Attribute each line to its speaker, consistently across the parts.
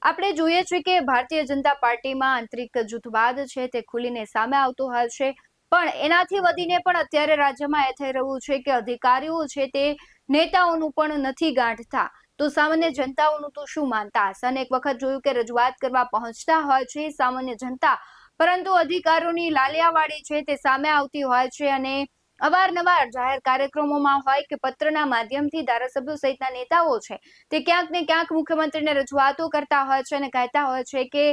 Speaker 1: આપણે જોઈએ છીએ કે ભારતીય જનતા પાર્ટીમાં આંતરિક જૂથવાદ છે તે ખુલીને સામે આવતો હોય છે, પણ એનાથી વધીને પણ અત્યારે રાજ્યમાં એ થઈ રહ્યું છે કે અધિકારીઓ છે તે નેતાઓનું પણ નથી ગાંઠતા. તો સામાન્ય જનતાઓનું તો શું માનતા હશે? અને એક વખત જોયું કે રજૂઆત કરવા પહોંચતા હોય છે સામાન્ય જનતા, પરંતુ અધિકારીઓની લાલિયાવાડી છે તે સામે આવતી હોય છે અને અવારનવાર જાહેર કાર્યક્રમોમાં હોય કે પત્રના માધ્યમથી ધારાસભ્યો સહિતના નેતાઓ છે તે ક્યાંક ને ક્યાંક મુખ્યમંત્રીને રજૂઆતો કરતા હોય છે અને કહેતા હોય છે કે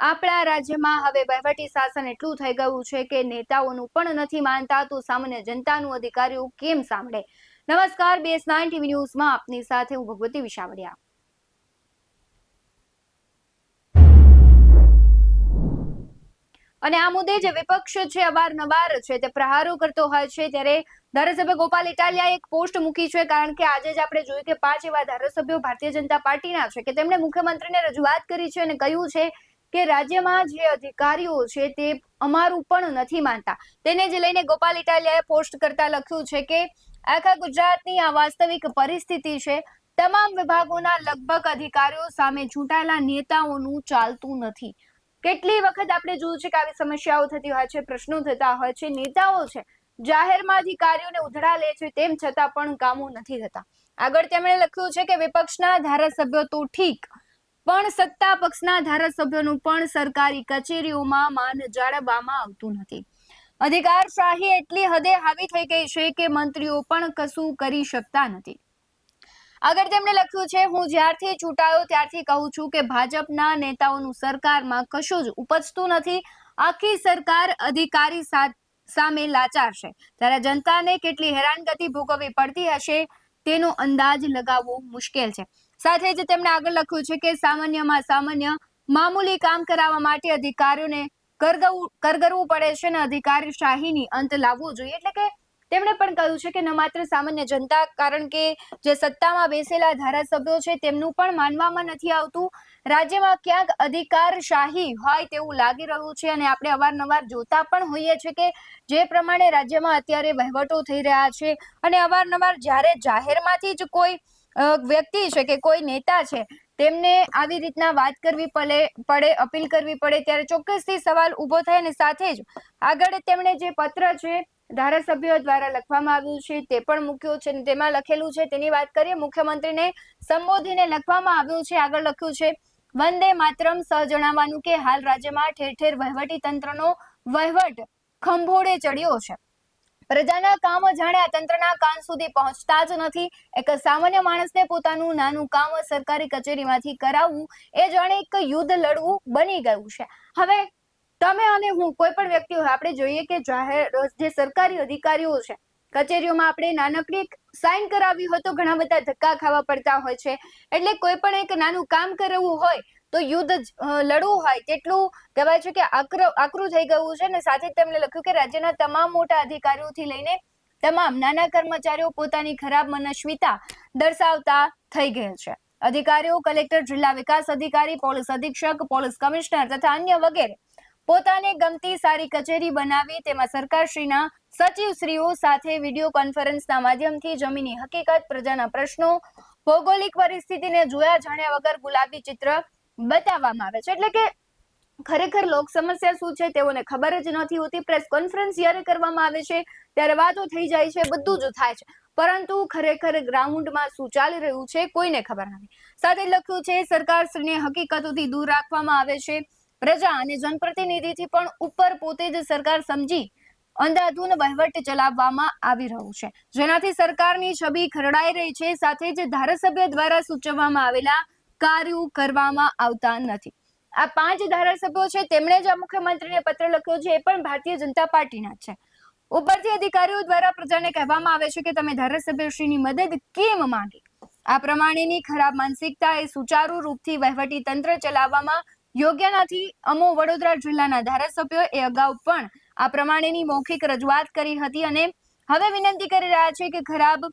Speaker 1: આપણા રાજ્યમાં હવે વહીવટી શાસન એટલું થઈ ગયું છે કે નેતાઓનું પણ નથી માનતા, તો સામાન્ય જનતાનું અધિકારીઓ કેમ સાંભળે? નમસ્કાર, BS9 TV ન્યૂઝમાં આપની સાથે હું ભગવતી વિશાવડિયા. અને આ મુદ્દે જે વિપક્ષ છે અવારનવાર છે તે પ્રહારો કરતો હોય છે, ત્યારે ધારાસભ્ય ગોપાલ ઇટાલિયાએ એક પોસ્ટ મૂકી છે, કારણ કે આજે જ આપણે જોયું કે 5 એવા ધારાસભ્યો ભારતીય જનતા પાર્ટીના છે કે તેમણે મુખ્યમંત્રીને રજૂઆત કરી છે અને કહ્યું છે કે રાજ્યમાં જે અધિકારીઓ છે તે અમારું પણ નથી માનતા. તેને જ લઈને ગોપાલ ઇટાલિયાએ પોસ્ટ કરતા લખ્યું છે કે આખા ગુજરાતની આ વાસ્તવિક પરિસ્થિતિ છે. તમામ વિભાગોના લગભગ અધિકારીઓ સામે ચૂંટાયેલા નેતાઓનું ચાલતું નથી. કેટલી વખત આપણે જોયું છે કે આવી સમસ્યાઓ થતી હોય છે, પ્રશ્નો થતા હોય છે, નેતાઓ છે જાહેરમાં અધિકારીઓને ઉધડા લે છે, તેમ છતાં પણ કામો નથી થતા. આગળ તેમણે લખ્યું છે કે વિપક્ષના ધારાસભ્યો તો ઠીક, પણ સત્તા પક્ષના ધારાસભ્યોનું પણ સરકારી કચેરીઓમાં માન જાળવવામાં આવતું નથી. અધિકારશાહી એટલી હદે હાવી થઈ ગઈ છે કે મંત્રીઓ પણ કશું કરી શકતા નથી. આગળ તેમણે લખ્યું છે, હું જ્યારથી ચૂંટાયો ત્યારથી કહું છું કે ભાજપના નેતાઓનું સરકારમાં કશું જ ઉપજતું નથી. આખી સરકાર અધિકારી સામે લાચાર છે, ત્યારે જનતાને કેટલી હેરાનગતિ ભોગવવી પડતી હશે તેનો અંદાજ લગાવવો મુશ્કેલ છે. સાથે જ તેમણે આગળ લખ્યું છે કે સામાન્યમાં સામાન્ય મામૂલી કામ કરાવવા માટે અધિકારીઓને કરગરવું પડે છે અને અધિકારીશાહીની અંત લાવવો જોઈએ. એટલે કે તેમણે પણ કહ્યું છે કે ન માત્ર સામાન્ય જનતા, કારણ કે જે સત્તામાં બેસેલા ધારાસભ્યો છે તેમનું પણ માનવામાં નથી આવતું. રાજ્યમાં ક્યાંક અધિકારશાહી હોય તેવું લાગી રહ્યું છે અને આપણે અવારનવાર જોતા પણ હોઈએ છીએ કે જે પ્રમાણે રાજ્યમાં અત્યારે વહીવટો થઈ રહ્યા છે અને અવારનવાર જ્યારે જાહેરમાંથી જ કોઈ વ્યક્તિ છે કે કોઈ નેતા છે તેમને આવી રીતના વાત કરવી પડે, અપીલ કરવી પડે, ત્યારે ચોક્કસથી સવાલ ઉભો થાય. અને સાથે જ આગળ તેમણે જે પત્ર છે ધારાસભ્યો દ્વારા લખવામાં આવ્યું છે તે પણ મૂક્યો છે. તેમાં લખેલું છે તેની વાત કરીએ. મુખ્યમંત્રીને સંબોધીને લખવામાં આવ્યું છે. આગળ લખ્યું છે, વંદે માતરમ સહ જણાવવાનું કે હાલ રાજ્યમાં ઠેર ઠેર વહીવટી તંત્રનો વહીવટ ખંભોળે ચડ્યો છે. પ્રજાના કામ જાણે આ તંત્રના કાન સુધી પહોંચતા જ નથી. એક સામાન્ય માણસને પોતાનું નાનું કામ સરકારી કચેરીમાંથી કરાવવું એ જાણે એક યુદ્ધ લડવું બની ગયું છે. હવે તમે અને હું, કોઈ પણ વ્યક્તિ હોય, આપણે જોઈએ કે જાહેર જે સરકારી અધિકારીઓ છે કચેરીઓમાં આપણે નાનકડી સાઇન કરાવી હોય તો ઘણા બધા ધક્કા ખાવા પડતા હોય છે. એટલે કોઈ પણ એક નાનું કામ કરવું હોય તો યુદ્ધ લડવું હોય તેટલું કહેવાય છે કે આકરું થઈ ગયું છે. અને સાથે તેમણે લખ્યું કે રાજ્યના તમામ મોટા અધિકારીઓથી લઈને તમામ નાના કર્મચારીઓ પોતાની ખરાબ મનસ્વીતા દર્શાવતા થઈ ગયા છે. અધિકારીઓ કલેક્ટર, જિલ્લા વિકાસ અધિકારી, પોલીસ અધિક્ષક, પોલીસ કમિશનર તથા અન્ય વગેરે પોતાને ગમતી સારી કચેરી બનાવી તેમાં સરકારશ્રીના સચિવશ્રીઓ સાથે વિડીયો કોન્ફરન્સના માધ્યમથી જમીની હકીકત, પ્રજાના પ્રશ્નો, ભૌગોલિક પરિસ્થિતિને જોયા જાણ્યા વગર ગુલાબી ચિત્ર બતાવવામાં આવે છે. એટલે કે ખરેખર લોક સમસ્યા શું છે તેઓને ખબર જ નથી હોતી. પ્રેસ કોન્ફરન્સ જ્યારે કરવામાં આવે છે ત્યારે વાતો થઈ જાય છે, બધું જ થાય છે, પરંતુ ખરેખર ગ્રાઉન્ડમાં શું ચાલી રહ્યું છે કોઈને ખબર નથી. સાથે લખ્યું છે, સરકારશ્રીને હકીકતોથી દૂર રાખવામાં આવે છે. પ્રજા અને જનપ્રતિનિધિથી પણ ઉપર પોતે જ સરકાર સમજી અંધાધૂન વહીવટ ચલાવવામાં આવી રહ્યું છે, જેનાથી સરકારની છબી ખરડાઈ રહી છે. સાથે જ ધારાસભ્ય દ્વારા સૂચવવામાં આવેલા કાર્યો કરવામાં આવતા નથી. આ 5 ધારાસભ્યો છે તેમણે જ મુખ્યમંત્રીને પત્ર લખ્યો છે, એ પણ ભારતીય જનતા પાર્ટીના છે. ઉપરથી અધિકારીઓ દ્વારા પ્રજાને કહેવામાં આવે છે કે તમે ધારાસભ્યશ્રીની મદદ કેમ માંગી? આ પ્રમાણેની ખરાબ માનસિકતા એ સુચારુ રૂપથી વહીવટી તંત્ર ચલાવવામાં યોગ્ય નથી. અમો વડોદરા જિલ્લાના ધારાસભ્યો એ અગાઉ પણ આ પ્રમાણેની મૌખિક રજૂઆત કરી હતી અને હવે વિનંતી કરી રહ્યા છે કે ખરાબ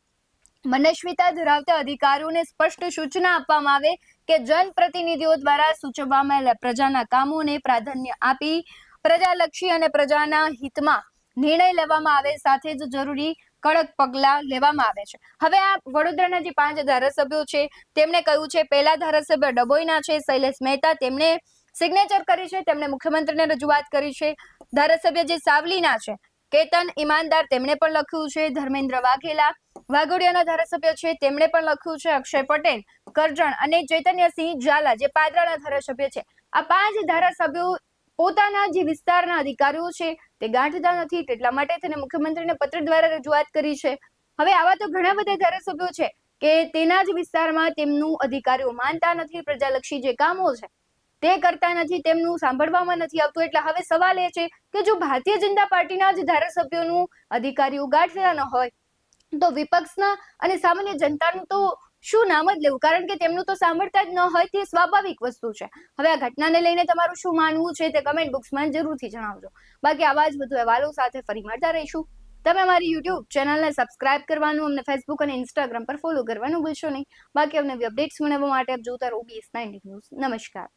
Speaker 1: મનસ્વીતા ધરાવતા અધિકારીઓને સ્પષ્ટ સૂચના આપવામાં આવે કે જનપ્રતિનિધિઓ દ્વારા સૂચવવામાં આવેલા પ્રજાના કામોને પ્રાધાન્ય આપી પ્રજાલક્ષી અને પ્રજાના હિતમાં નિર્ણય લેવામાં આવે. સાથે જ જરૂરી કડક પગલાં લેવામાં આવે છે. હવે આ વડોદરાના જે 5 ધારાસભ્યો છે તેમણે કહ્યું છે, પહેલા ધારાસભ્ય ડભોઈના છે શૈલેષ મહેતા, તેમણે સિગ્નેચર કરી છે, તેમણે મુખ્યમંત્રીને રજૂઆત કરી છે. ધારાસભ્ય જે સાવલીના છે કેતન ઈમાનદાર, તેમણે પણ લખ્યું છે. ધર્મેન્દ્ર વાઘેલા વાઘોડિયાના ધારાસભ્ય છે, તેમણે પણ લખ્યું છે. અક્ષય પટેલ કરજણ અને ચૈતન્યસિંહ ઝાલા જે પાદરાના ધારાસભ્ય છે, આ 5 ધારાસભ્યો પોતાના જે વિસ્તારના અધિકારીઓ છે તે ગાંઠતા નથી, તેટલા માટે તેને મુખ્યમંત્રીને પત્ર દ્વારા રજૂઆત કરી છે. હવે આવા તો ઘણા બધા ધારાસભ્યો છે કે તેના જ વિસ્તારમાં તેમનું અધિકારીઓ માનતા નથી, પ્રજાલક્ષી જે કામો છે તે કરતા નથી, તેમનું સાંભળવામાં નથી આવતું. એટલે હવે સવાલ એ છે કે જો ભારતીય જનતા પાર્ટીના જ ધારાસભ્યોનું અધિકારીઓ ગાંઠતા ન હોય તો વિપક્ષના અને સામાન્ય જનતાનું તો શું નામ જ લેવું, કારણ કે તેમનું તો સાંભળતા જ ન હોય તે સ્વાભાવિક વસ્તુ છે. હવે આ ઘટનાને લઈને તમારું શું માનવું છે તે કમેન્ટ બોક્સમાં જરૂરથી જણાવજો. બાકી આવા જ વધુ અહેવાલો સાથે ફરી મળતા રહીશું. તમે અમારી યુટ્યુબ ચેનલને સબસ્ક્રાઇબ કરવાનું, અમને ફેસબુક અને ઇન્સ્ટાગ્રામ પર ફોલો કરવાનું ભૂલશો નહીં. બાકી અમને અપડેટ્સ મેળવવા માટે આપ જોતા રહો OBS 90 ન્યૂઝ. નમસ્કાર.